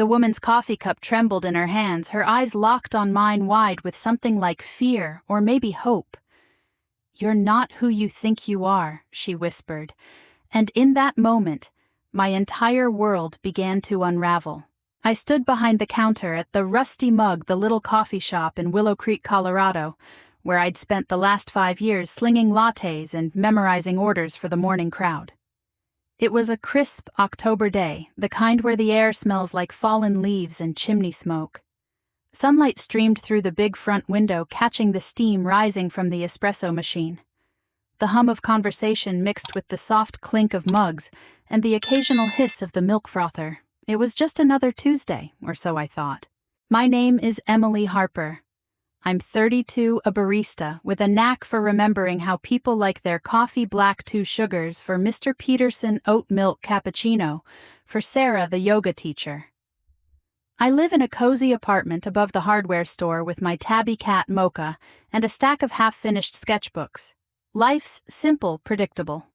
The woman's coffee cup trembled in her hands, her eyes locked on mine wide with something like fear or maybe hope. "You're not who you think you are," she whispered, and in that moment, my entire world began to unravel. I stood behind the counter at the Rusty Mug, the little coffee shop in Willow Creek, Colorado, where I'd spent the last 5 years slinging lattes and memorizing orders for the morning crowd. It was a crisp October day, the kind where the air smells like fallen leaves and chimney smoke. Sunlight streamed through the big front window, catching the steam rising from the espresso machine. The hum of conversation mixed with the soft clink of mugs and the occasional hiss of the milk frother. It was just another Tuesday, or so I thought. My name is Emily Harper. I'm 32, a barista, with a knack for remembering how people like their coffee black 2 sugars, for Mr. Peterson oat milk cappuccino, for Sarah the yoga teacher. I live in a cozy apartment above the hardware store with my tabby cat Mocha and a stack of half-finished sketchbooks. Life's simple, predictable.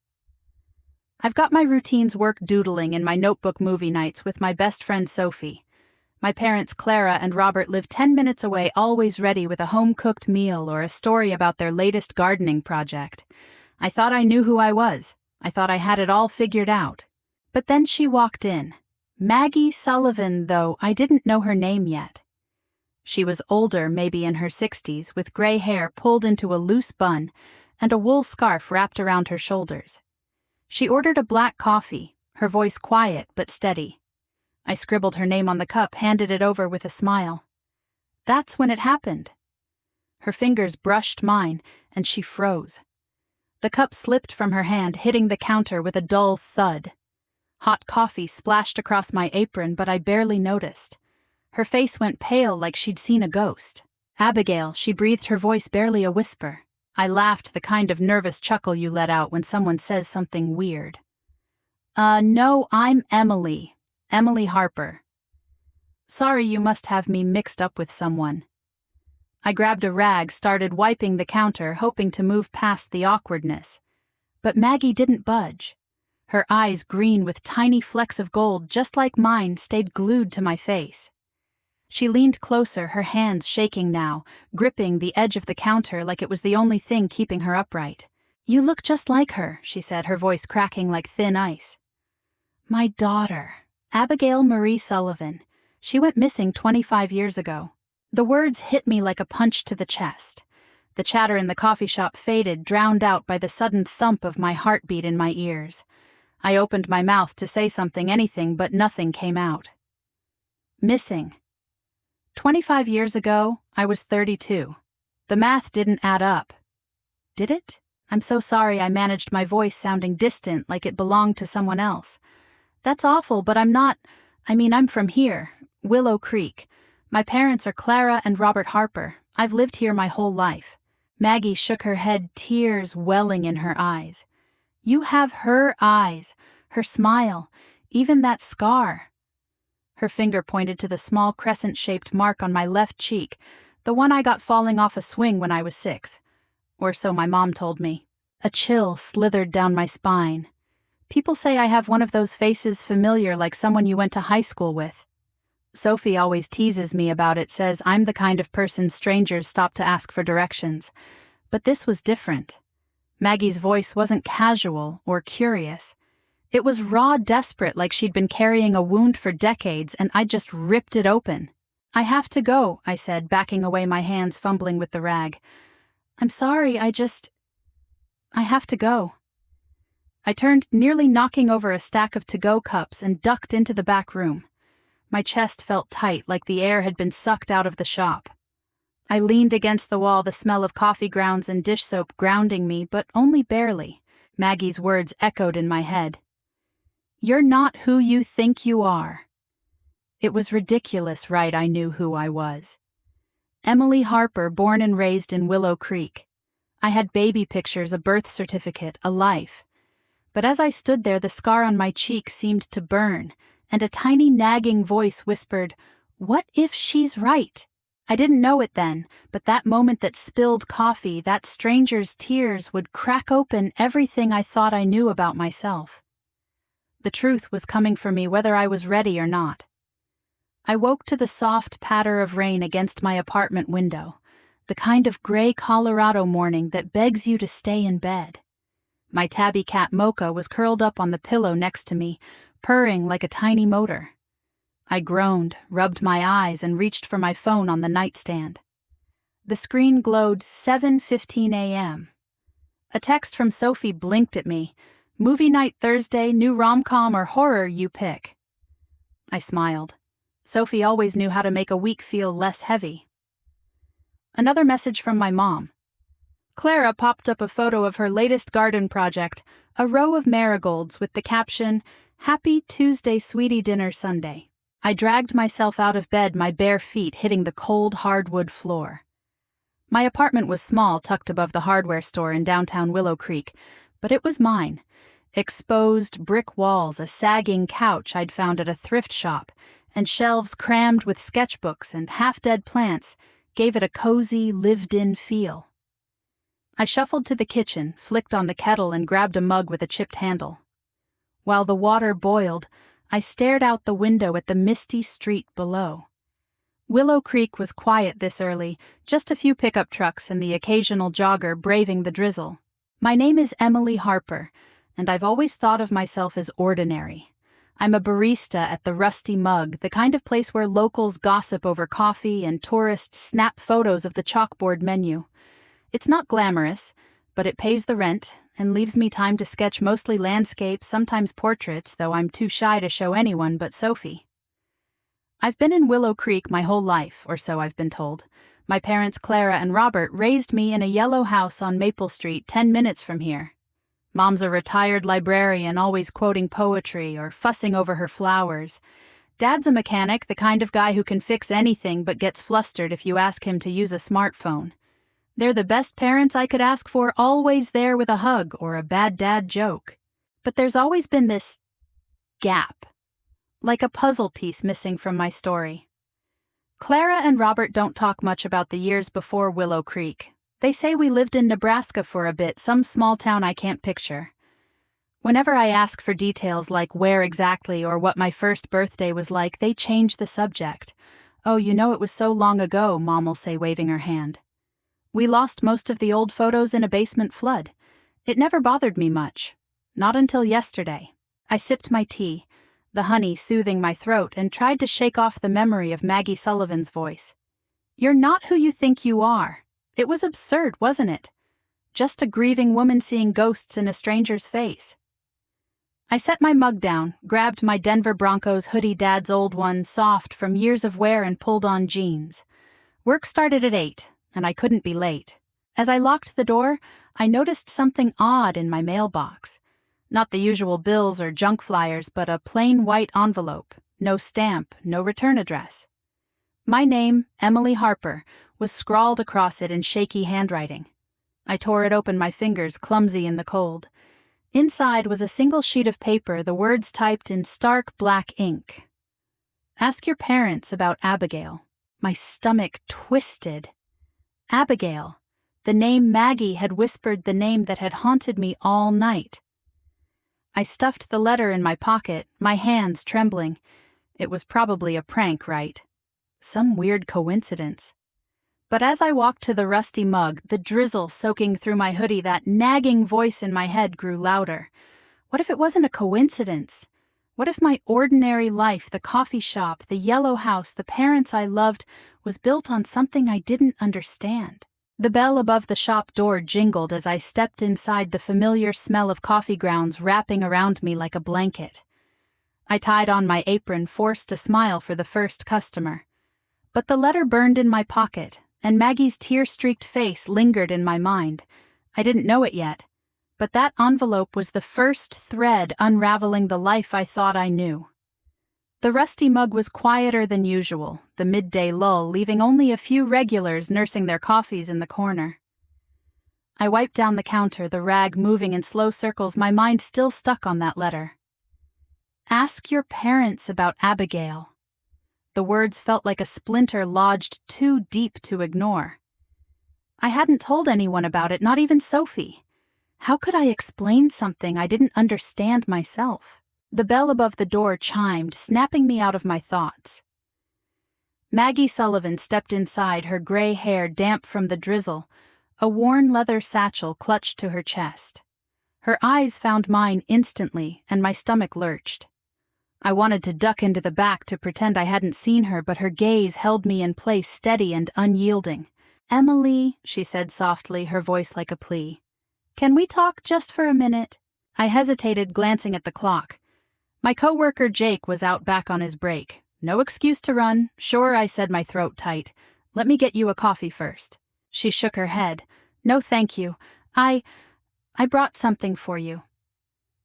I've got my routines work doodling in my notebook movie nights with my best friend Sophie. My parents Clara and Robert live 10 minutes away, always ready with a home-cooked meal or a story about their latest gardening project. I thought I knew who I was. I thought I had it all figured out. But then she walked in. Maggie Sullivan, though I didn't know her name yet. She was older, maybe in her 60s, with gray hair pulled into a loose bun and a wool scarf wrapped around her shoulders. She ordered a black coffee, her voice quiet but steady. I scribbled her name on the cup, handed it over with a smile. That's when it happened. Her fingers brushed mine, and she froze. The cup slipped from her hand, hitting the counter with a dull thud. Hot coffee splashed across my apron, but I barely noticed. Her face went pale like she'd seen a ghost. "Abigail," she breathed, her voice barely a whisper. I laughed, the kind of nervous chuckle you let out when someone says something weird. No, I'm Emily. Emily Harper." "Sorry, you must have me mixed up with someone." I grabbed a rag, started wiping the counter, hoping to move past the awkwardness. But Maggie didn't budge. Her eyes, green with tiny flecks of gold, just like mine, stayed glued to my face. She leaned closer, her hands shaking now, gripping the edge of the counter like it was the only thing keeping her upright. "You look just like her," she said, her voice cracking like thin ice. "My daughter. Abigail Marie Sullivan. She went missing 25 years ago." The words hit me like a punch to the chest. The chatter in the coffee shop faded, drowned out by the sudden thump of my heartbeat in my ears. I opened my mouth to say something, anything, but nothing came out. Missing. 25 years ago, I was 32. The math didn't add up. Did it? I'm so sorry, I managed, my voice sounding distant, like it belonged to someone else. "That's awful, but I'm I'm from here, Willow Creek. My parents are Clara and Robert Harper. I've lived here my whole life." Maggie shook her head, tears welling in her eyes. "You have her eyes, her smile, even that scar." Her finger pointed to the small crescent-shaped mark on my left cheek, the one I got falling off a swing when I was 6. Or so my mom told me. A chill slithered down my spine. People say I have one of those faces familiar, like someone you went to high school with. Sophie always teases me about it, says I'm the kind of person strangers stop to ask for directions. But this was different. Maggie's voice wasn't casual or curious. It was raw, desperate, like she'd been carrying a wound for decades, and I just ripped it open. "I have to go," I said, backing away, my hands fumbling with the rag. "I'm sorry, I have to go." I turned, nearly knocking over a stack of to-go cups, and ducked into the back room. My chest felt tight, like the air had been sucked out of the shop. I leaned against the wall, the smell of coffee grounds and dish soap grounding me, but only barely. Maggie's words echoed in my head. "You're not who you think you are." It was ridiculous, right? I knew who I was. Emily Harper, born and raised in Willow Creek. I had baby pictures, a birth certificate, a life. But as I stood there, the scar on my cheek seemed to burn, and a tiny nagging voice whispered, "What if she's right?" I didn't know it then, but that moment, that spilled coffee, that stranger's tears, would crack open everything I thought I knew about myself. The truth was coming for me whether I was ready or not. I woke to the soft patter of rain against my apartment window, the kind of gray Colorado morning that begs you to stay in bed. My tabby cat Mocha was curled up on the pillow next to me, purring like a tiny motor. I groaned, rubbed my eyes, and reached for my phone on the nightstand. The screen glowed 7:15 a.m. A text from Sophie blinked at me. "Movie night Thursday, new rom-com or horror, you pick." I smiled. Sophie always knew how to make a week feel less heavy. Another message from my mom. Clara popped up a photo of her latest garden project, a row of marigolds with the caption, "Happy Tuesday, sweetie, dinner Sunday." I dragged myself out of bed, my bare feet hitting the cold hardwood floor. My apartment was small, tucked above the hardware store in downtown Willow Creek, but it was mine. Exposed brick walls, a sagging couch I'd found at a thrift shop, and shelves crammed with sketchbooks and half-dead plants gave it a cozy, lived-in feel. I shuffled to the kitchen, flicked on the kettle, and grabbed a mug with a chipped handle. While the water boiled, I stared out the window at the misty street below. Willow Creek was quiet this early, just a few pickup trucks and the occasional jogger braving the drizzle. My name is Emily Harper, and I've always thought of myself as ordinary. I'm a barista at the Rusty Mug, the kind of place where locals gossip over coffee and tourists snap photos of the chalkboard menu. It's not glamorous, but it pays the rent and leaves me time to sketch mostly landscapes, sometimes portraits, though I'm too shy to show anyone but Sophie. I've been in Willow Creek my whole life, or so I've been told. My parents, Clara and Robert, raised me in a yellow house on Maple Street, 10 minutes from here. Mom's a retired librarian, always quoting poetry or fussing over her flowers. Dad's a mechanic, the kind of guy who can fix anything but gets flustered if you ask him to use a smartphone. They're the best parents I could ask for, always there with a hug or a bad dad joke. But there's always been this gap, like a puzzle piece missing from my story. Clara and Robert don't talk much about the years before Willow Creek. They say we lived in Nebraska for a bit, some small town I can't picture. Whenever I ask for details like where exactly or what my first birthday was like, they change the subject. "Oh, you know, it was so long ago," Mom will say, waving her hand. We lost most of the old photos in a basement flood. It never bothered me much. Not until yesterday. I sipped my tea, the honey soothing my throat, and tried to shake off the memory of Maggie Sullivan's voice. "You're not who you think you are." It was absurd, wasn't it? Just a grieving woman seeing ghosts in a stranger's face. I set my mug down, grabbed my Denver Broncos hoodie, Dad's old one, soft from years of wear, and pulled on jeans. Work started at 8, and I couldn't be late. As I locked the door, I noticed something odd in my mailbox. Not the usual bills or junk flyers, but a plain white envelope, no stamp, no return address. My name, Emily Harper, was scrawled across it in shaky handwriting. I tore it open, my fingers clumsy in the cold. Inside was a single sheet of paper, the words typed in stark black ink. "Ask your parents about Abigail." My stomach twisted. Abigail. The name Maggie had whispered, the name that had haunted me all night. I stuffed the letter in my pocket, my hands trembling. It was probably a prank, right? Some weird coincidence. But as I walked to the Rusty Mug, the drizzle soaking through my hoodie, that nagging voice in my head grew louder. What if it wasn't a coincidence? What if my ordinary life, the coffee shop, the yellow house, the parents I loved, was built on something I didn't understand? The bell above the shop door jingled as I stepped inside, the familiar smell of coffee grounds wrapping around me like a blanket. I tied on my apron, forced a smile for the first customer. But the letter burned in my pocket, and Maggie's tear-streaked face lingered in my mind. I didn't know it yet, but that envelope was the first thread unraveling the life I thought I knew. The Rusty Mug was quieter than usual, the midday lull leaving only a few regulars nursing their coffees in the corner. I wiped down the counter, the rag moving in slow circles, my mind still stuck on that letter. "Ask your parents about Abigail." The words felt like a splinter lodged too deep to ignore. I hadn't told anyone about it, not even Sophie. How could I explain something I didn't understand myself? The bell above the door chimed, snapping me out of my thoughts. Maggie Sullivan stepped inside, her gray hair damp from the drizzle, a worn leather satchel clutched to her chest. Her eyes found mine instantly, and my stomach lurched. I wanted to duck into the back to pretend I hadn't seen her, but her gaze held me in place, steady and unyielding. "Emily," she said softly, her voice like a plea. "Can we talk just for a minute?" I hesitated, glancing at the clock. My coworker Jake was out back on his break. "No excuse to run." "Sure," I said, my throat tight. "Let me get you a coffee first." She shook her head. "No, thank you. I brought something for you."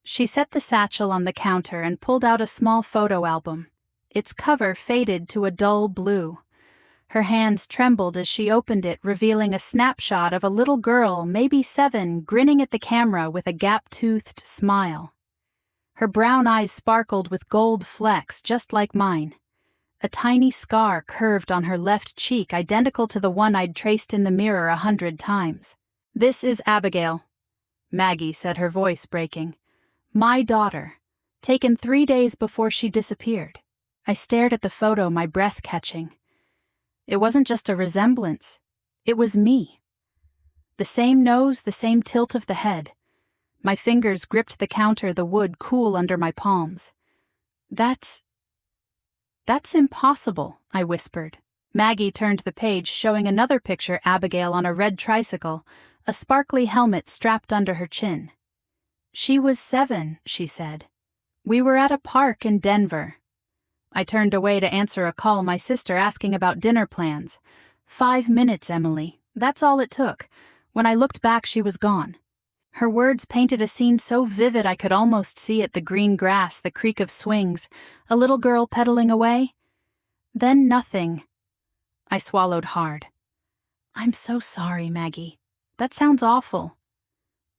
She set the satchel on the counter and pulled out a small photo album. Its cover faded to a dull blue. Her hands trembled as she opened it, revealing a snapshot of a little girl, maybe 7, grinning at the camera with a gap-toothed smile. Her brown eyes sparkled with gold flecks, just like mine. A tiny scar curved on her left cheek, identical to the one I'd traced in the mirror 100 times. "This is Abigail," Maggie said, her voice breaking. "My daughter, taken 3 days before she disappeared." I stared at the photo, my breath catching. It wasn't just a resemblance. It was me. The same nose, the same tilt of the head. My fingers gripped the counter, the wood cool under my palms. That's impossible," I whispered. Maggie turned the page, showing another picture, Abigail on a red tricycle, a sparkly helmet strapped under her chin. "She was 7, she said. We were at a park in Denver." I turned away to answer a call, my sister asking about dinner plans. 5 minutes, Emily. That's all it took. When I looked back, she was gone. Her words painted a scene so vivid I could almost see it, the green grass, the creak of swings, a little girl pedaling away. Then nothing. I swallowed hard. "I'm so sorry, Maggie. That sounds awful.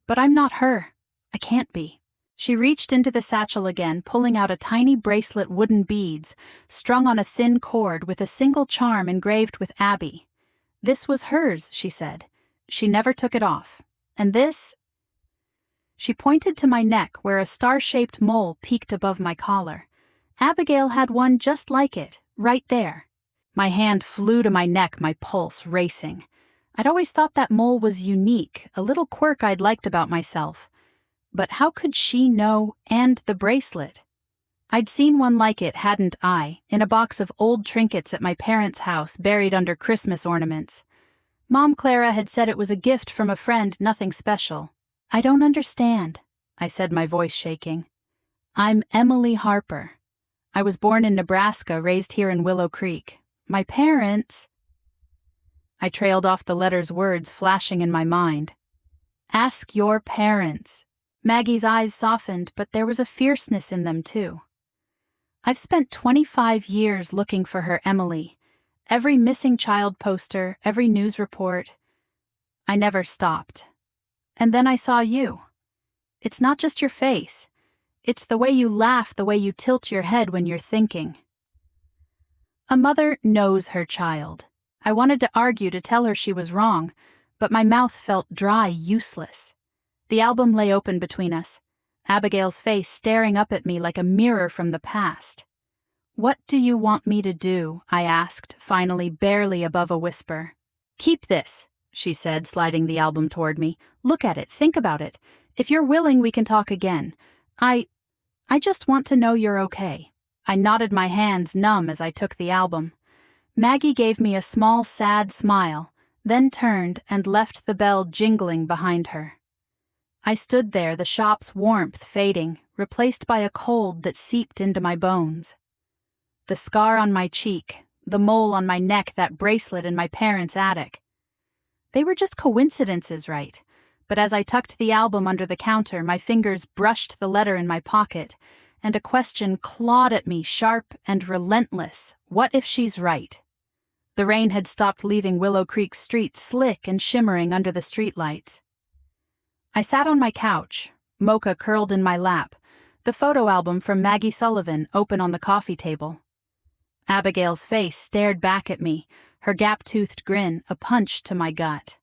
But I'm not her. I can't be." She reached into the satchel again, pulling out a tiny bracelet, wooden beads, strung on a thin cord with a single charm engraved with Abby. "This was hers," she said. "She never took it off. And this—" She pointed to my neck, where a star-shaped mole peeked above my collar. "Abigail had one just like it, right there." My hand flew to my neck, my pulse racing. I'd always thought that mole was unique, a little quirk I'd liked about myself. But how could she know, and the bracelet? I'd seen one like it, hadn't I, in a box of old trinkets at my parents' house, buried under Christmas ornaments. Mom Clara had said it was a gift from a friend, nothing special. "I don't understand," I said, my voice shaking. "I'm Emily Harper. I was born in Nebraska, raised here in Willow Creek. My parents—" I trailed off, the letters, words flashing in my mind. "Ask your parents." Maggie's eyes softened, but there was a fierceness in them, too. "I've spent 25 years looking for her, Emily. Every missing child poster, every news report. I never stopped. And then I saw you. It's not just your face. It's the way you laugh, the way you tilt your head when you're thinking. A mother knows her child." I wanted to argue, to tell her she was wrong, but my mouth felt dry, useless. The album lay open between us, Abigail's face staring up at me like a mirror from the past. "What do you want me to do?" I asked, finally, barely above a whisper. "Keep this," she said, sliding the album toward me. "Look at it, think about it. If you're willing, we can talk again. I just want to know you're okay." I nodded, my hands numb as I took the album. Maggie gave me a small, sad smile, then turned and left the bell jingling behind her. I stood there, the shop's warmth fading, replaced by a cold that seeped into my bones. The scar on my cheek, the mole on my neck, that bracelet in my parents' attic. They were just coincidences, right? But as I tucked the album under the counter, my fingers brushed the letter in my pocket, and a question clawed at me, sharp and relentless. What if she's right? The rain had stopped, leaving Willow Creek streets slick and shimmering under the streetlights. I sat on my couch, Mocha curled in my lap, the photo album from Maggie Sullivan open on the coffee table. Abigail's face stared back at me, her gap-toothed grin a punch to my gut.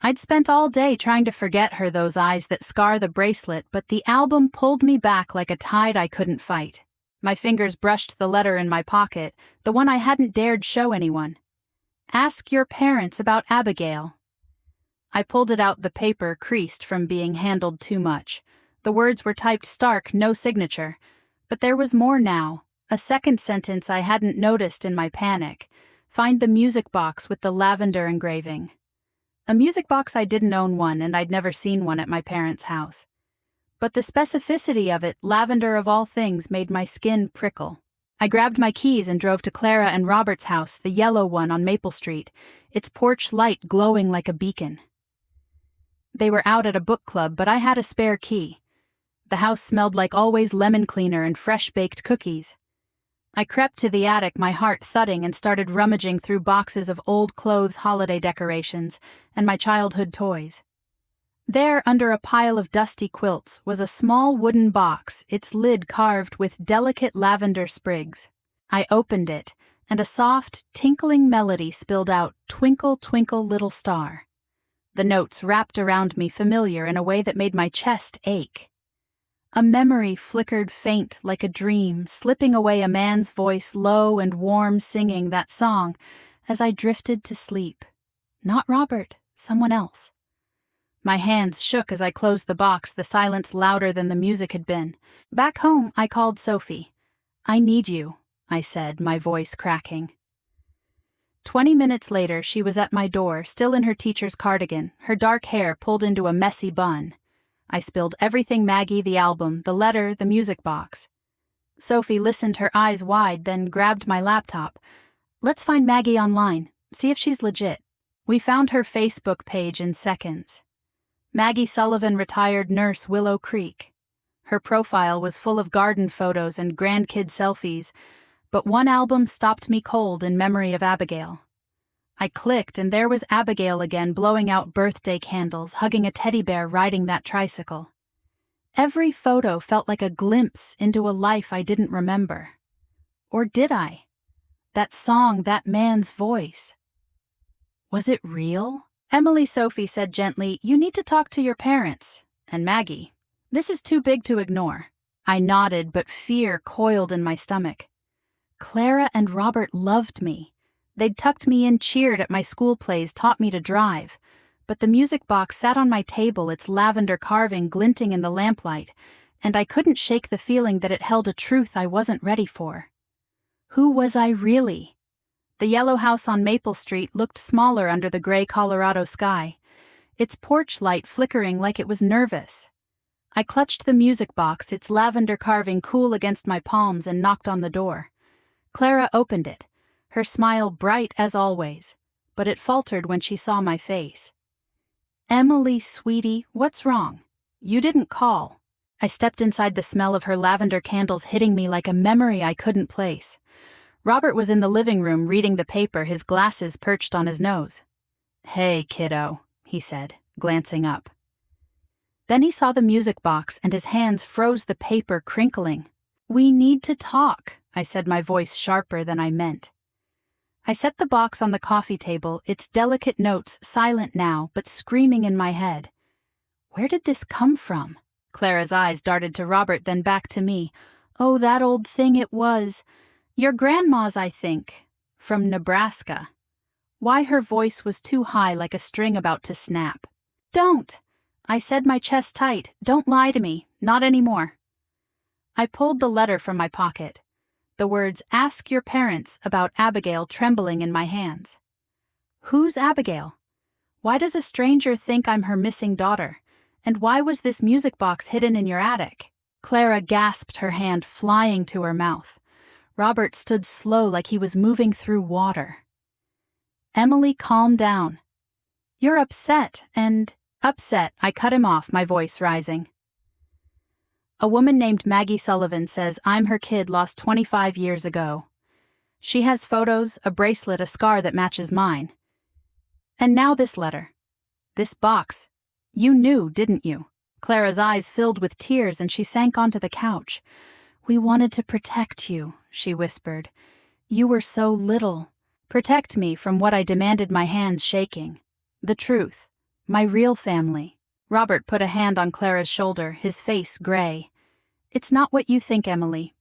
I'd spent all day trying to forget her, those eyes that scar the bracelet, but the album pulled me back like a tide I couldn't fight. My fingers brushed the letter in my pocket, the one I hadn't dared show anyone. Ask your parents about Abigail. I pulled it out, the paper creased from being handled too much. The words were typed stark, no signature. But there was more now, a second sentence I hadn't noticed in my panic. Find the music box with the lavender engraving. A music box, I didn't own one, and I'd never seen one at my parents' house. But the specificity of it, lavender of all things, made my skin prickle. I grabbed my keys and drove to Clara and Robert's house, the yellow one on Maple Street, its porch light glowing like a beacon. They were out at a book club, but I had a spare key. The house smelled like always lemon cleaner and fresh-baked cookies. I crept to the attic, my heart thudding, and started rummaging through boxes of old clothes, holiday decorations, and my childhood toys. There, under a pile of dusty quilts, was a small wooden box, its lid carved with delicate lavender sprigs. I opened it, and a soft, tinkling melody spilled out, "Twinkle, twinkle, little star." The notes wrapped around me, familiar in a way that made my chest ache. A memory flickered faint like a dream, slipping away, a man's voice low and warm singing that song as I drifted to sleep. Not Robert, someone else. My hands shook as I closed the box, the silence louder than the music had been. Back home, I called Sophie. "I need you," I said, my voice cracking. 20 minutes later, she was at my door, still in her teacher's cardigan, her dark hair pulled into a messy bun. I spilled everything: Maggie, the album, the letter, the music box. Sophie listened, her eyes wide, then grabbed my laptop. "Let's find Maggie online, see if she's legit." We found her Facebook page in seconds. Maggie Sullivan, retired nurse, Willow Creek. Her profile was full of garden photos and grandkid selfies, but one album stopped me cold in memory of Abigail. I clicked, and there was Abigail again, blowing out birthday candles, hugging a teddy bear, riding that tricycle. Every photo felt like a glimpse into a life I didn't remember. Or did I? That song, that man's voice. Was it real? Emily, Sophie said gently, "You need to talk to your parents." And Maggie, "This is too big to ignore." I nodded, but fear coiled in my stomach. Clara and Robert loved me. They'd tucked me in, cheered at my school plays, taught me to drive. But the music box sat on my table, its lavender carving glinting in the lamplight, and I couldn't shake the feeling that it held a truth I wasn't ready for. Who was I really? The yellow house on Maple Street looked smaller under the gray Colorado sky, its porch light flickering like it was nervous. I clutched the music box, its lavender carving cool against my palms, and knocked on the door. Clara opened it, her smile bright as always, but it faltered when she saw my face. "Emily, sweetie, what's wrong? You didn't call." I stepped inside, the smell of her lavender candles hitting me like a memory I couldn't place. Robert was in the living room reading the paper, his glasses perched on his nose. "Hey, kiddo," he said, glancing up. Then he saw the music box, and his hands froze, the paper crinkling. "We need to talk," I said, my voice sharper than I meant. I set the box on the coffee table, its delicate notes silent now, but screaming in my head. Where did this come from? Clara's eyes darted to Robert, then back to me. "Oh, that old thing it was. Your grandma's, I think. From Nebraska." Why her voice was too high, like a string about to snap. "Don't!" I said, my chest tight. "Don't lie to me. Not anymore." I pulled the letter from my pocket. The words, "Ask your parents about Abigail," trembling in my hands. Who's Abigail? Why does a stranger think I'm her missing daughter? And why was this music box hidden in your attic? Clara gasped, her hand flying to her mouth. Robert stood slow, like he was moving through water. "Emily, calm down. You're upset and—" "Upset," I cut him off, my voice rising. "A woman named Maggie Sullivan says I'm her kid, lost 25 years ago. She has photos, a bracelet, a scar that matches mine. And now this letter. This box. You knew, didn't you?" Clara's eyes filled with tears, and she sank onto the couch. "We wanted to protect you," she whispered. "You were so little. Protect me from what?" I demanded, my hands shaking. "The truth. My real family." Robert put a hand on Clara's shoulder, his face gray. "It's not what you think, Emily.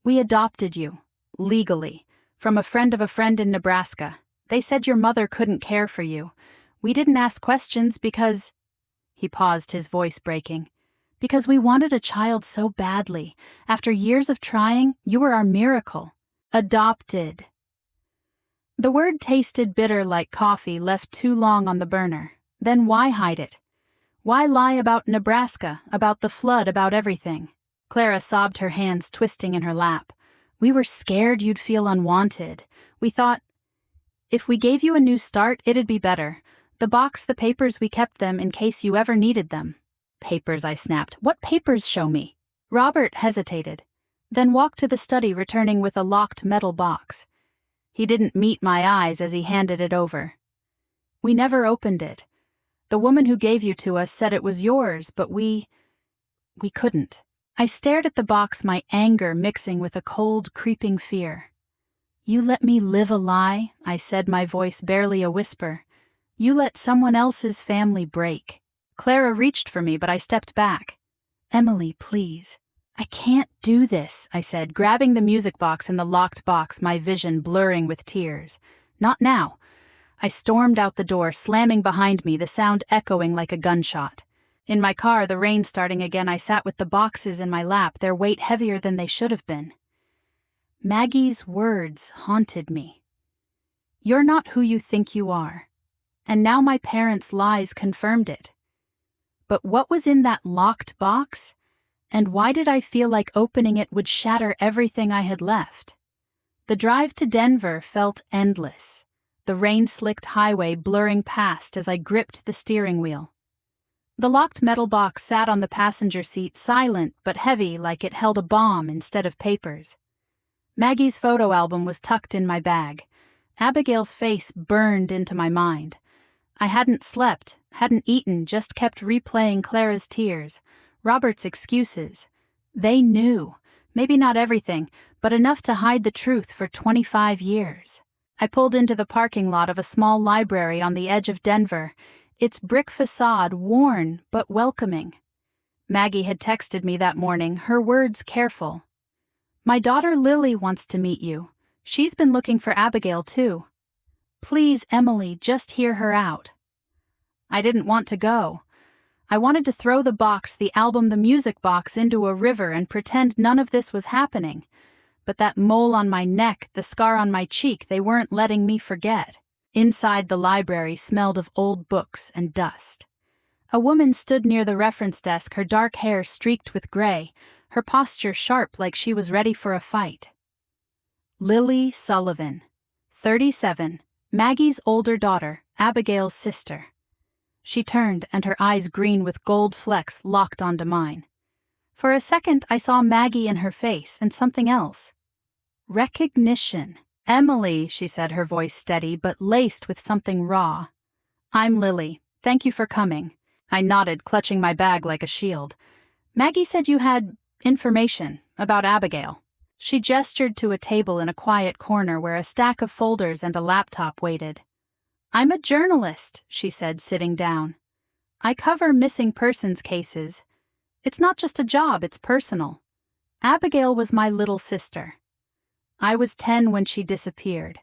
We adopted you, legally, from a friend of a friend in Nebraska. They said your mother couldn't care for you. We didn't ask questions because—" He paused, his voice breaking. "Because we wanted a child so badly. After years of trying, you were our miracle. Adopted." The word tasted bitter like coffee left too long on the burner. Then why hide it? Why lie about Nebraska, about the flood, about everything? Clara sobbed, her hands twisting in her lap. "We were scared you'd feel unwanted. We thought, if we gave you a new start, it'd be better. The box, the papers, we kept them in case you ever needed them." "Papers," I snapped. "What papers? Show me." Robert hesitated, then walked to the study, returning with a locked metal box. He didn't meet my eyes as he handed it over. "We never opened it. The woman who gave you to us said it was yours, but we couldn't." I stared at the box, my anger mixing with a cold, creeping fear. "You let me live a lie," I said, my voice barely a whisper. "You let someone else's family break." Clara reached for me, but I stepped back. "Emily, please." "I can't do this," I said, grabbing the music box in the locked box, my vision blurring with tears. "Not now." I stormed out the door, slamming behind me, the sound echoing like a gunshot. In my car, the rain starting again, I sat with the boxes in my lap, their weight heavier than they should have been. Maggie's words haunted me. "You're not who you think you are." And now my parents' lies confirmed it. But what was in that locked box? And why did I feel like opening it would shatter everything I had left? The drive to Denver felt endless, the rain-slicked highway blurring past as I gripped the steering wheel. The locked metal box sat on the passenger seat, silent but heavy, like it held a bomb instead of papers. Maggie's photo album was tucked in my bag. Abigail's face burned into my mind. I hadn't slept, hadn't eaten, just kept replaying Clara's tears, Robert's excuses. They knew, maybe not everything, but enough to hide the truth for 25 years. I pulled into the parking lot of a small library on the edge of Denver, its brick facade worn but welcoming. Maggie had texted me that morning, her words careful. "My daughter Lily wants to meet you. She's been looking for Abigail too. Please, Emily, just hear her out." I didn't want to go. I wanted to throw the box, the album, the music box into a river and pretend none of this was happening. But that mole on my neck, the scar on my cheek, they weren't letting me forget. Inside the library smelled of old books and dust. A woman stood near the reference desk, her dark hair streaked with gray, her posture sharp like she was ready for a fight. Lily Sullivan, 37, Maggie's older daughter, Abigail's sister. She turned, and her eyes green with gold flecks locked onto mine. For a second I saw Maggie in her face and something else. Recognition. "Emily," she said, her voice steady but laced with something raw. "I'm Lily. Thank you for coming." I nodded, clutching my bag like a shield. "Maggie said you had information about Abigail." She gestured to a table in a quiet corner where a stack of folders and a laptop waited. "I'm a journalist," she said, sitting down. "I cover missing persons cases. It's not just a job, it's personal. Abigail was my little sister. I was 10 when she disappeared.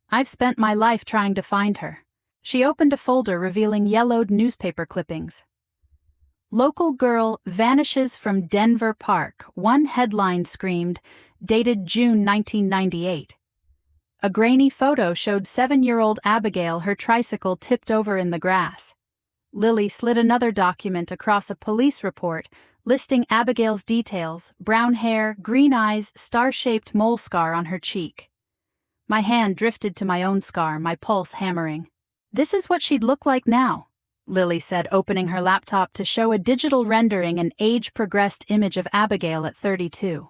I've spent my life trying to find her." She opened a folder revealing yellowed newspaper clippings. "Local girl vanishes from Denver Park," one headline screamed, dated June 1998. A grainy photo showed 7-year-old Abigail, her tricycle tipped over in the grass. Lily slid another document across a police report listing Abigail's details: brown hair, green eyes, star-shaped mole scar on her cheek. My hand drifted to my own scar, my pulse hammering. "This is what she'd look like now," Lily said, opening her laptop to show a digital rendering, an age-progressed image of Abigail at 32.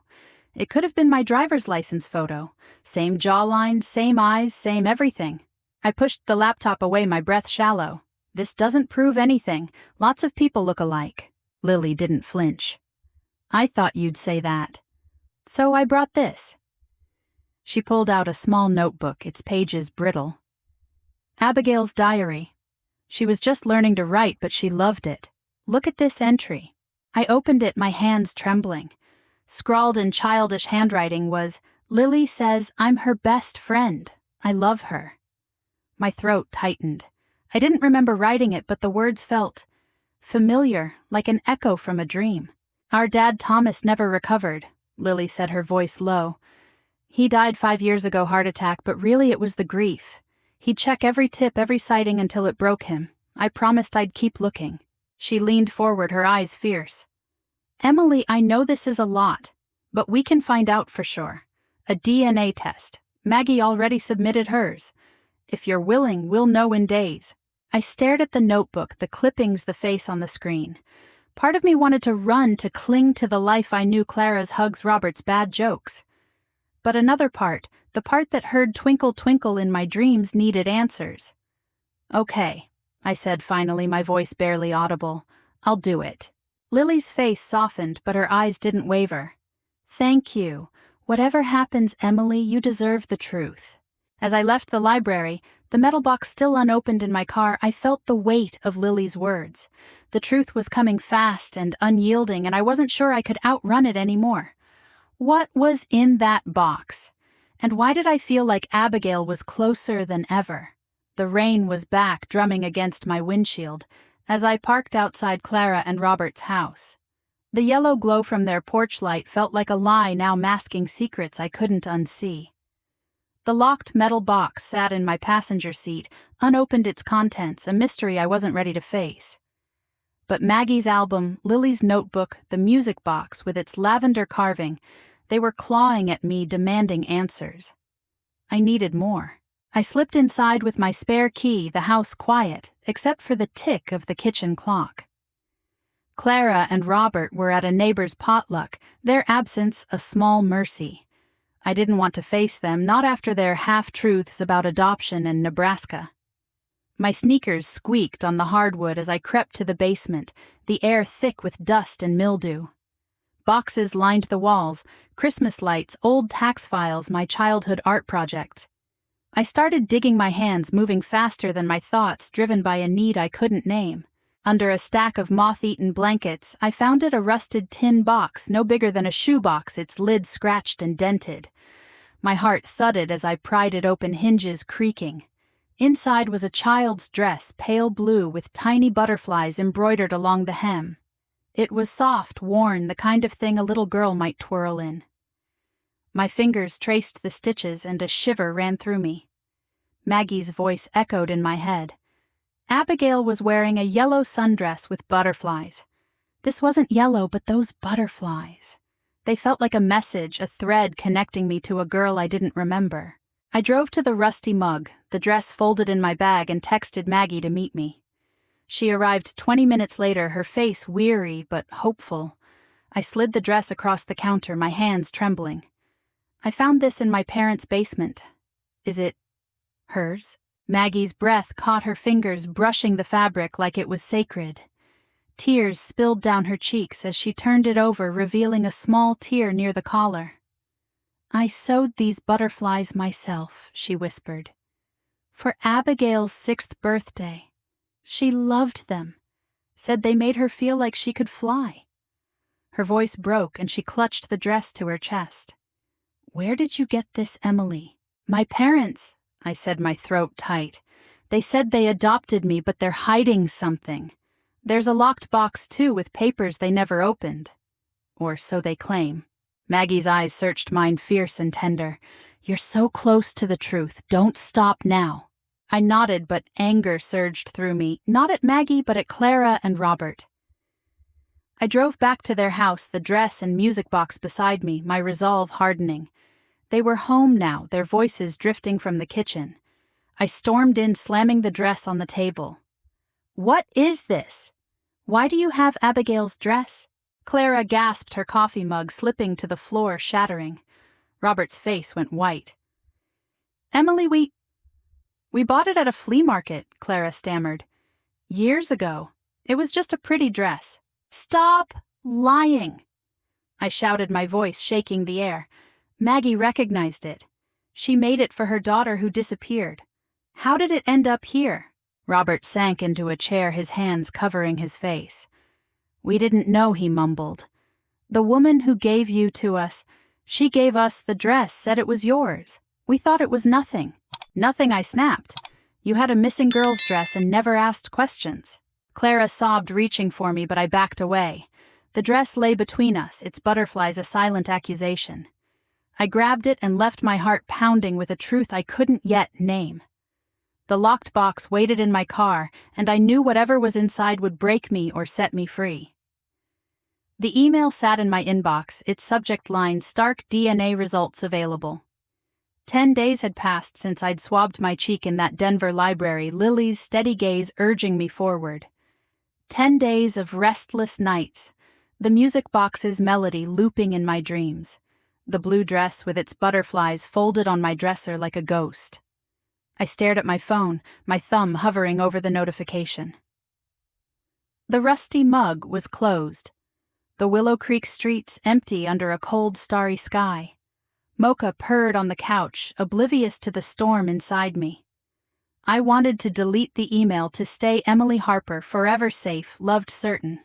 It could have been my driver's license photo. Same jawline, same eyes, same everything. I pushed the laptop away, my breath shallow. "This doesn't prove anything. Lots of people look alike." Lily didn't flinch. "I thought you'd say that. So I brought this." She pulled out a small notebook, its pages brittle. "Abigail's diary. She was just learning to write, but she loved it. Look at this entry." I opened it, my hands trembling. Scrawled in childish handwriting was, "Lily says I'm her best friend. I love her." My throat tightened. I didn't remember writing it, but the words felt familiar, like an echo from a dream. "Our dad Thomas never recovered," Lily said, her voice low. "He died 5 years ago, heart attack, but really it was the grief. He'd check every tip, every sighting until it broke him. I promised I'd keep looking." She leaned forward, her eyes fierce. "Emily, I know this is a lot, but we can find out for sure. A DNA test. Maggie already submitted hers. If you're willing, we'll know in days." I stared at the notebook, the clippings, the face on the screen. Part of me wanted to run, to cling to the life I knew, Clara's hugs, Robert's bad jokes. But another part, the part that heard twinkle twinkle in my dreams, needed answers. "Okay," I said finally, my voice barely audible. "I'll do it." Lily's face softened, but her eyes didn't waver. "Thank you. Whatever happens, Emily, you deserve the truth." As I left the library, the metal box still unopened in my car, I felt the weight of Lily's words. The truth was coming fast and unyielding, and I wasn't sure I could outrun it anymore. What was in that box? And why did I feel like Abigail was closer than ever? The rain was back, drumming against my windshield, as I parked outside Clara and Robert's house. The yellow glow from their porch light felt like a lie, now masking secrets I couldn't unsee. The locked metal box sat in my passenger seat, unopened, its contents, a mystery I wasn't ready to face. But Maggie's album, Lily's notebook, the music box with its lavender carving, they were clawing at me, demanding answers. I needed more. I slipped inside with my spare key, the house quiet, except for the tick of the kitchen clock. Clara and Robert were at a neighbor's potluck, their absence a small mercy. I didn't want to face them, not after their half-truths about adoption and Nebraska. My sneakers squeaked on the hardwood as I crept to the basement, the air thick with dust and mildew. Boxes lined the walls, Christmas lights, old tax files, my childhood art projects. I started digging, my hands moving faster than my thoughts, driven by a need I couldn't name. Under a stack of moth-eaten blankets, I found a rusted tin box, no bigger than a shoebox, its lid scratched and dented. My heart thudded as I pried it open, hinges creaking. Inside was a child's dress, pale blue, with tiny butterflies embroidered along the hem. It was soft, worn, the kind of thing a little girl might twirl in. My fingers traced the stitches, and a shiver ran through me. Maggie's voice echoed in my head. Abigail was wearing a yellow sundress with butterflies. This wasn't yellow, but those butterflies. They felt like a message, a thread connecting me to a girl I didn't remember. I drove to the Rusty Mug, the dress folded in my bag, and texted Maggie to meet me. She arrived 20 minutes later, her face weary but hopeful. I slid the dress across the counter, my hands trembling. "I found this in my parents' basement. Is it hers?" Maggie's breath caught her fingers, brushing the fabric like it was sacred. Tears spilled down her cheeks as she turned it over, revealing a small tear near the collar. "I sewed these butterflies myself," she whispered. "For Abigail's 6th birthday. She loved them. Said they made her feel like she could fly." Her voice broke and she clutched the dress to her chest. "Where did you get this, Emily?" "My parents," I said, my throat tight. "They said they adopted me, but they're hiding something. There's a locked box, too, with papers they never opened. Or so they claim." Maggie's eyes searched mine, fierce and tender. "You're so close to the truth. Don't stop now." I nodded, but anger surged through me, not at Maggie, but at Clara and Robert. I drove back to their house, the dress and music box beside me, my resolve hardening. They were home now, their voices drifting from the kitchen. I stormed in, slamming the dress on the table. "What is this? Why do you have Abigail's dress?" Clara gasped, her coffee mug slipping to the floor, shattering. Robert's face went white. "Emily, we bought it at a flea market," Clara stammered. "Years ago. It was just a pretty dress." "Stop lying!" I shouted, my voice shaking the air. Maggie recognized it. She made it for her daughter who disappeared. "How did it end up here?" Robert sank into a chair, his hands covering his face. "We didn't know," he mumbled. The woman who gave you to us, she gave us the dress, said it was yours. We thought it was nothing. Nothing, I snapped. You had a missing girl's dress and never asked questions. Clara sobbed, reaching for me, but I backed away. The dress lay between us, its butterflies a silent accusation. I grabbed it and left my heart pounding with a truth I couldn't yet name. The locked box waited in my car, and I knew whatever was inside would break me or set me free. The email sat in my inbox, its subject line, "Stark DNA results available." 10 days had passed since I'd swabbed my cheek in that Denver library, Lily's steady gaze urging me forward. 10 days of restless nights, the music box's melody looping in my dreams, the blue dress with its butterflies folded on my dresser like a ghost. I stared at my phone, my thumb hovering over the notification. The rusty mug was closed. The Willow Creek streets empty under a cold, starry sky. Mocha purred on the couch, oblivious to the storm inside me. I wanted to delete the email to stay Emily Harper, forever safe, loved, certain.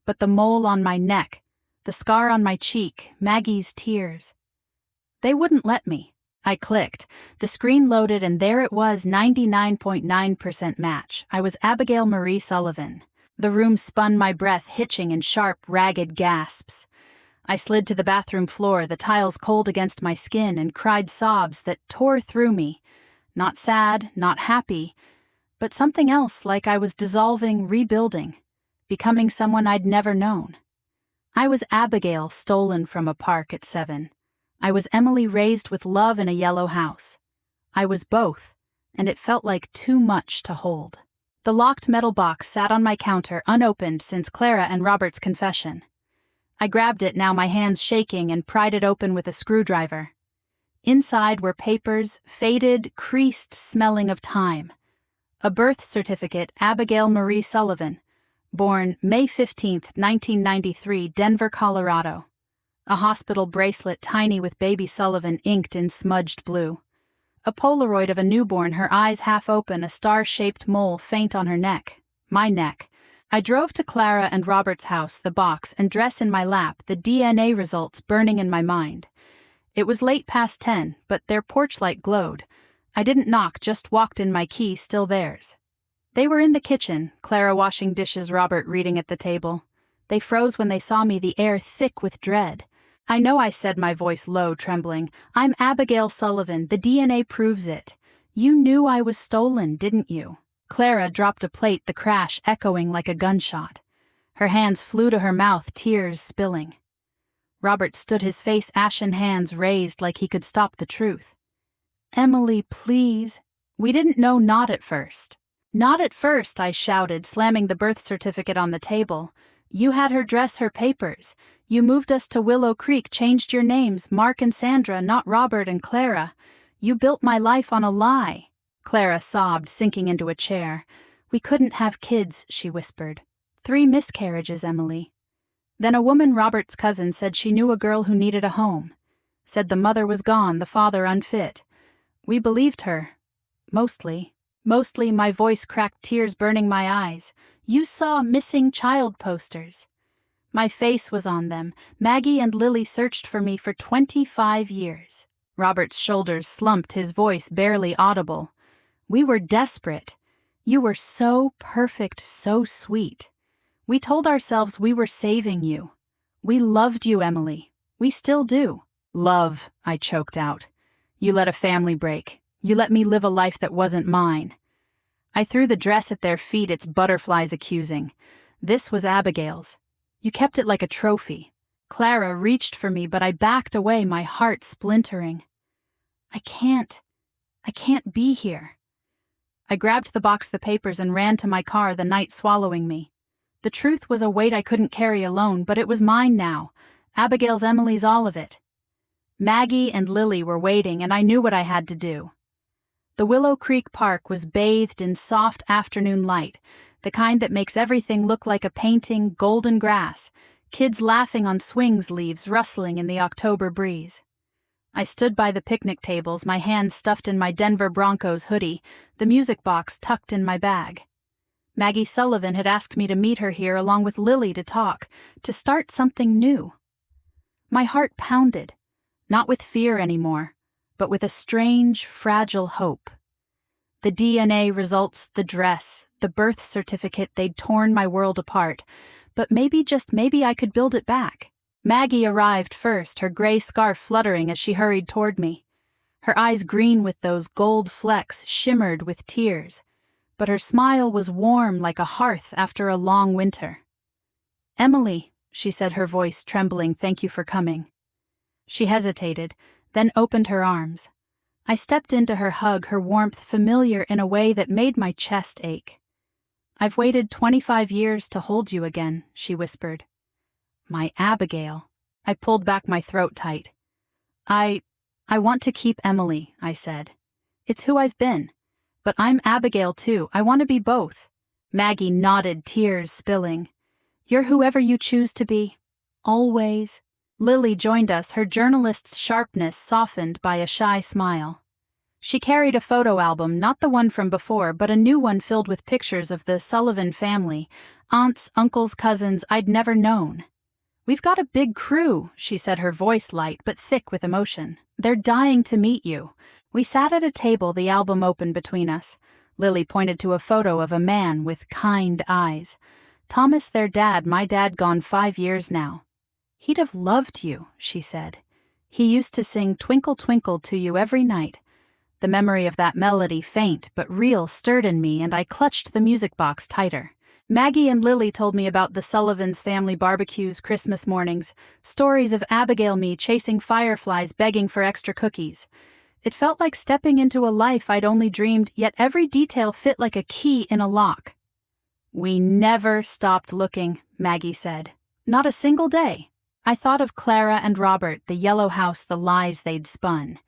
But the mole on my neck, the scar on my cheek, Maggie's tears. They wouldn't let me. I clicked. The screen loaded and there it was, 99.9% match. I was Abigail Marie Sullivan. The room spun, my breath hitching in sharp, ragged gasps. I slid to the bathroom floor, the tiles cold against my skin, and cried sobs that tore through me. Not sad, not happy, but something else, like I was dissolving, rebuilding, becoming someone I'd never known. I was Abigail, stolen from a park at 7. I was Emily, raised with love in a yellow house. I was both, and it felt like too much to hold. The locked metal box sat on my counter, unopened since Clara and Robert's confession. I grabbed it, now my hands shaking, and pried it open with a screwdriver. Inside were papers, faded, creased, smelling of time. A birth certificate, Abigail Marie Sullivan, born May 15, 1993, Denver, Colorado. A hospital bracelet, tiny with baby Sullivan inked in smudged blue. A Polaroid of a newborn, her eyes half open, a star-shaped mole faint on her neck. My neck. I drove to Clara and Robert's house, the box and dress in my lap, the DNA results burning in my mind. It was late past 10, but their porch light glowed. I didn't knock, just walked in, my key still theirs. They were in the kitchen, Clara washing dishes, Robert reading at the table. They froze when they saw me, the air thick with dread. "I know," I said, my voice low, trembling. "I'm Abigail Sullivan. The DNA proves it. You knew I was stolen, didn't you?" Clara dropped a plate, the crash echoing like a gunshot. Her hands flew to her mouth, tears spilling. Robert stood, his face ashen, hands raised like he could stop the truth. "Emily, please." "We didn't know, not at first." "Not at first," I shouted, slamming the birth certificate on the table. "You had her dress, her papers. You moved us to Willow Creek, changed your names, Mark and Sandra, not Robert and Clara. You built my life on a lie." Clara sobbed, sinking into a chair. "We couldn't have kids," she whispered. 3 miscarriages, Emily. Then a woman, Robert's cousin, said she knew a girl who needed a home. Said the mother was gone, the father unfit. We believed her. Mostly. Mostly, my voice cracked, tears burning my eyes. "You saw missing child posters." My face was on them. Maggie and Lily searched for me for 25 years. Robert's shoulders slumped, his voice barely audible. "We were desperate. You were so perfect, so sweet. We told ourselves we were saving you. We loved you, Emily. We still do." "Love," I choked out. "You let a family break. You let me live a life that wasn't mine." I threw the dress at their feet, its butterflies accusing. This was Abigail's. You kept it like a trophy. Clara reached for me, but I backed away, my heart splintering. I can't be here." I grabbed the box, the papers, and ran to my car, the night swallowing me. The truth was a weight I couldn't carry alone, but it was mine now. Abigail's, Emily's, all of it. Maggie and Lily were waiting, and I knew what I had to do. The Willow Creek Park was bathed in soft afternoon light, the kind that makes everything look like a painting, golden grass, kids laughing on swings, leaves rustling in the October breeze. I stood by the picnic tables, my hands stuffed in my Denver Broncos hoodie, the music box tucked in my bag. Maggie Sullivan had asked me to meet her here along with Lily to talk, to start something new. My heart pounded, not with fear anymore, but with a strange, fragile hope. The DNA results, the dress, the birth certificate, they'd torn my world apart, but maybe, just maybe, I could build it back. Maggie arrived first, her gray scarf fluttering as she hurried toward me. Her eyes, green with those gold flecks, shimmered with tears, but her smile was warm like a hearth after a long winter. "Emily," she said, her voice trembling, "thank you for coming." She hesitated, then opened her arms. I stepped into her hug, her warmth familiar in a way that made my chest ache. "I've waited 25 years to hold you again," she whispered. "My Abigail." I pulled back, my throat tight. I want to keep Emily," I said. "It's who I've been. But I'm Abigail too. I want to be both." Maggie nodded, tears spilling. "You're whoever you choose to be. Always." Lily joined us, her journalist's sharpness softened by a shy smile. She carried a photo album, not the one from before, but a new one filled with pictures of the Sullivan family, aunts, uncles, cousins I'd never known. "We've got a big crew," she said, her voice light but thick with emotion. "They're dying to meet you." We sat at a table, the album open between us. Lily pointed to a photo of a man with kind eyes. "Thomas, their dad, my dad, gone 5 years now. He'd have loved you," she said. "He used to sing 'Twinkle, Twinkle' to you every night." The memory of that melody, faint but real, stirred in me, and I clutched the music box tighter. Maggie and Lily told me about the Sullivans' family barbecues, Christmas mornings, stories of Abigail, me chasing fireflies, begging for extra cookies. It felt like stepping into a life I'd only dreamed, yet every detail fit like a key in a lock. "We never stopped looking," Maggie said. "Not a single day." I thought of Clara and Robert, the yellow house, the lies they'd spun.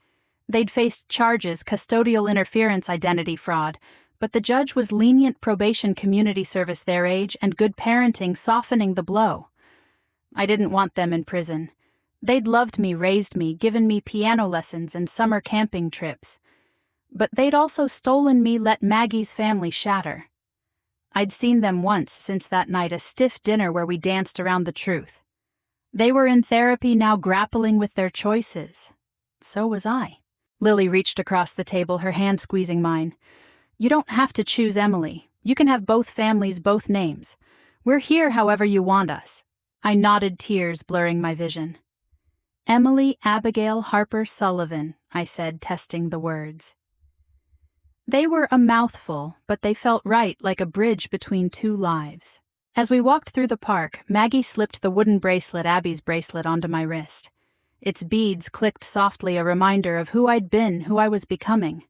They'd faced charges, custodial interference, identity fraud, but the judge was lenient, probation, community service, their age, and good parenting softening the blow. I didn't want them in prison. They'd loved me, raised me, given me piano lessons and summer camping trips. But they'd also stolen me, let Maggie's family shatter. I'd seen them once since that night, a stiff dinner where we danced around the truth. They were in therapy now, grappling with their choices. So was I. Lily reached across the table, her hand squeezing mine. "You don't have to choose Emily. You can have both families, both names. We're here however you want us." I nodded, tears blurring my vision. "Emily Abigail Harper Sullivan," I said, testing the words. They were a mouthful, but they felt right, like a bridge between two lives. As we walked through the park, Maggie slipped the wooden bracelet, Abby's bracelet, onto my wrist. Its beads clicked softly, a reminder of who I'd been, who I was becoming.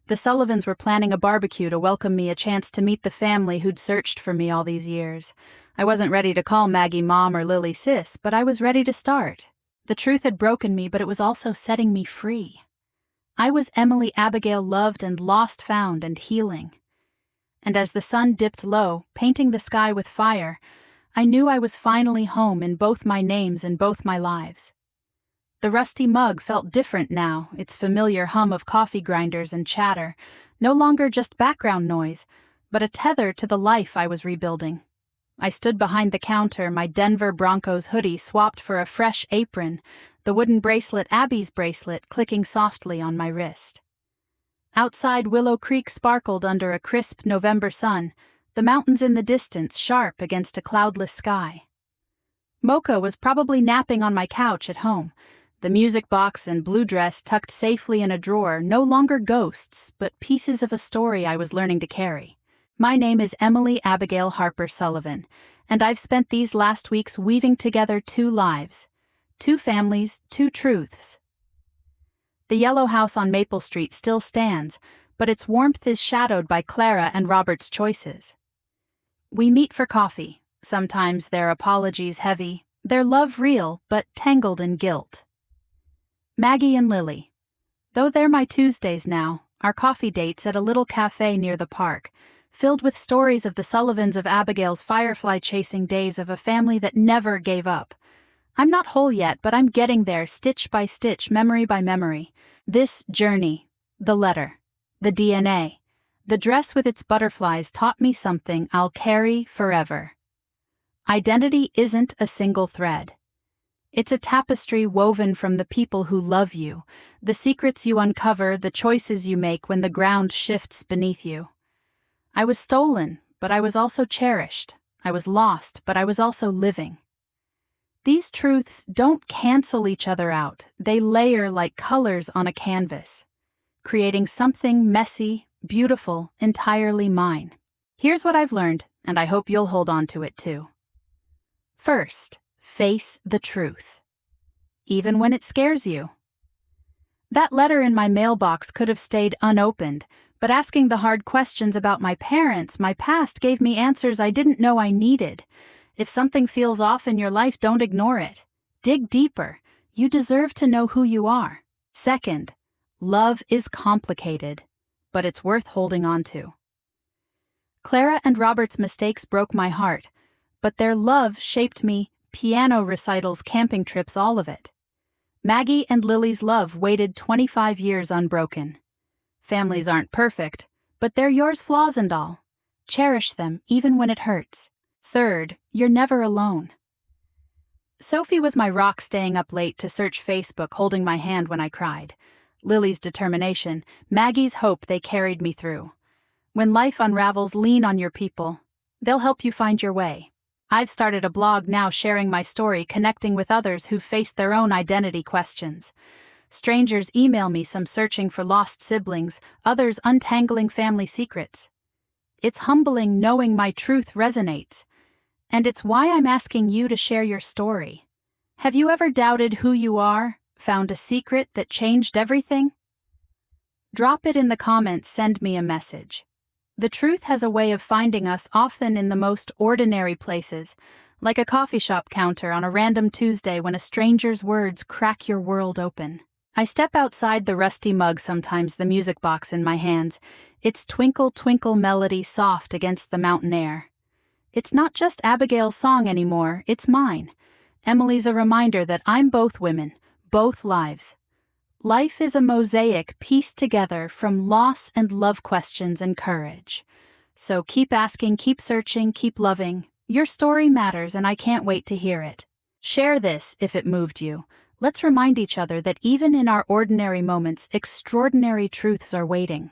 The Sullivans were planning a barbecue to welcome me, a chance to meet the family who'd searched for me all these years. I wasn't ready to call Maggie Mom or Lily Sis, but I was ready to start. The truth had broken me, but it was also setting me free. I was Emily Abigail, loved and lost, found and healing. And as the sun dipped low, painting the sky with fire, I knew I was finally home in both my names and both my lives. The rusty mug felt different now, its familiar hum of coffee grinders and chatter, no longer just background noise, but a tether to the life I was rebuilding. I stood behind the counter, my Denver Broncos hoodie swapped for a fresh apron, the wooden bracelet, Abby's bracelet, clicking softly on my wrist. Outside, Willow Creek sparkled under a crisp November sun, the mountains in the distance sharp against a cloudless sky. Mocha was probably napping on my couch at home, the music box and blue dress tucked safely in a drawer, no longer ghosts, but pieces of a story I was learning to carry. My name is Emily Abigail Harper Sullivan, and I've spent these last weeks weaving together two lives, two families, two truths. The yellow house on Maple Street still stands, but its warmth is shadowed by Clara and Robert's choices. We meet for coffee, sometimes their apologies heavy, their love real but tangled in guilt. Maggie and Lily. Though they're my Tuesdays now, our coffee dates at a little cafe near the park, filled with stories of the Sullivans, of Abigail's firefly-chasing days, of a family that never gave up. I'm not whole yet, but I'm getting there, stitch by stitch, memory by memory. This journey, the letter, the DNA, the dress with its butterflies taught me something I'll carry forever. Identity isn't a single thread. It's a tapestry woven from the people who love you, the secrets you uncover, the choices you make when the ground shifts beneath you. I was stolen, but I was also cherished. I was lost, but I was also living. These truths don't cancel each other out, they layer like colors on a canvas, creating something messy, beautiful, entirely mine. Here's what I've learned, and I hope you'll hold on to it too. First, face the truth, even when it scares you. That letter in my mailbox could have stayed unopened, but asking the hard questions about my parents, my past, gave me answers I didn't know I needed. If something feels off in your life, don't ignore it. Dig deeper. You deserve to know who you are. Second, love is complicated, but it's worth holding on to. Clara and Robert's mistakes broke my heart, but their love shaped me. Piano recitals, camping trips, all of it. Maggie and Lily's love waited 25 years unbroken. Families aren't perfect, but they're yours, flaws and all. Cherish them, even when it hurts. Third, you're never alone. Sophie was my rock, staying up late to search Facebook, holding my hand when I cried. Lily's determination, Maggie's hope, they carried me through. When life unravels, lean on your people. They'll help you find your way. I've started a blog now, sharing my story, connecting with others who've faced their own identity questions. Strangers email me, some searching for lost siblings, others untangling family secrets. It's humbling knowing my truth resonates. And it's why I'm asking you to share your story. Have you ever doubted who you are, found a secret that changed everything? Drop it in the comments, send me a message. The truth has a way of finding us, often in the most ordinary places, like a coffee shop counter on a random Tuesday when a stranger's words crack your world open. I step outside the rusty mug, sometimes the music box in my hands, its twinkle twinkle melody soft against the mountain air. It's not just Abigail's song anymore, it's mine. Emily's a reminder that I'm both women, both lives. Life is a mosaic pieced together from loss and love, questions and courage. So keep asking, keep searching, keep loving. Your story matters, and I can't wait to hear it. Share this if it moved you. Let's remind each other that even in our ordinary moments, extraordinary truths are waiting.